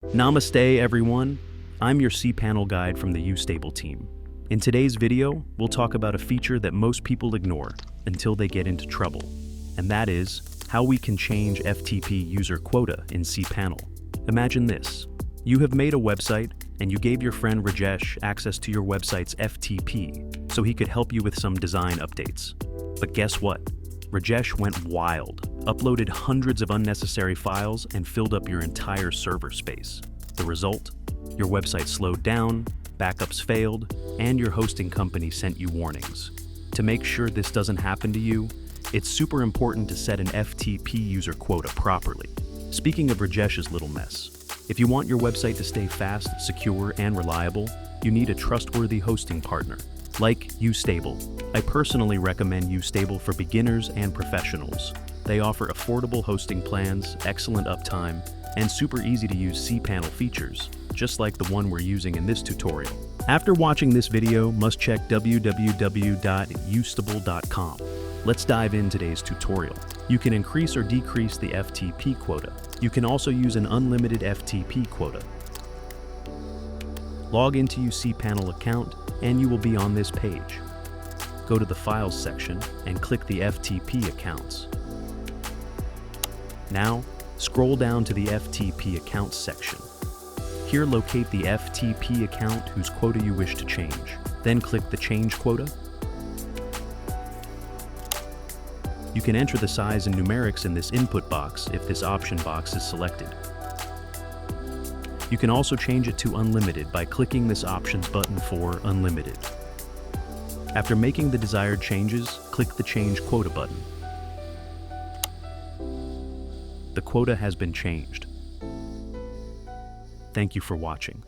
Namaste, everyone. I'm your cPanel guide from the YouStable team. In today's video, we'll talk about a feature that most people ignore until they get into trouble, and that is how we can change FTP user quota in cPanel. Imagine this. You have made a website and you gave your friend Rajesh access to your website's FTP so he could help you with some design updates. But guess what? Rajesh went wild, uploaded hundreds of unnecessary files, and filled up your entire server space. The result? Your website slowed down, backups failed, and your hosting company sent you warnings. To make sure this doesn't happen to you, it's super important to set an FTP user quota properly. Speaking of Rajesh's little mess, if you want your website to stay fast, secure, and reliable, you need a trustworthy hosting partner, like YouStable. I personally recommend YouStable for beginners and professionals. They offer affordable hosting plans, excellent uptime, and super easy to use cPanel features, just like the one we're using in this tutorial. After watching this video, must check www.youstable.com. Let's dive in today's tutorial. You can increase or decrease the FTP quota. You can also use an unlimited FTP quota. Log into your cPanel account and you will be on this page. Go to the Files section and click the FTP accounts. Now, scroll down to the FTP accounts section. Here locate the FTP account whose quota you wish to change. Then click the Change Quota. You can enter the size and numerics in this input box if this option box is selected. You can also change it to Unlimited by clicking this Options button for Unlimited. After making the desired changes, click the Change Quota button. The quota has been changed. Thank you for watching.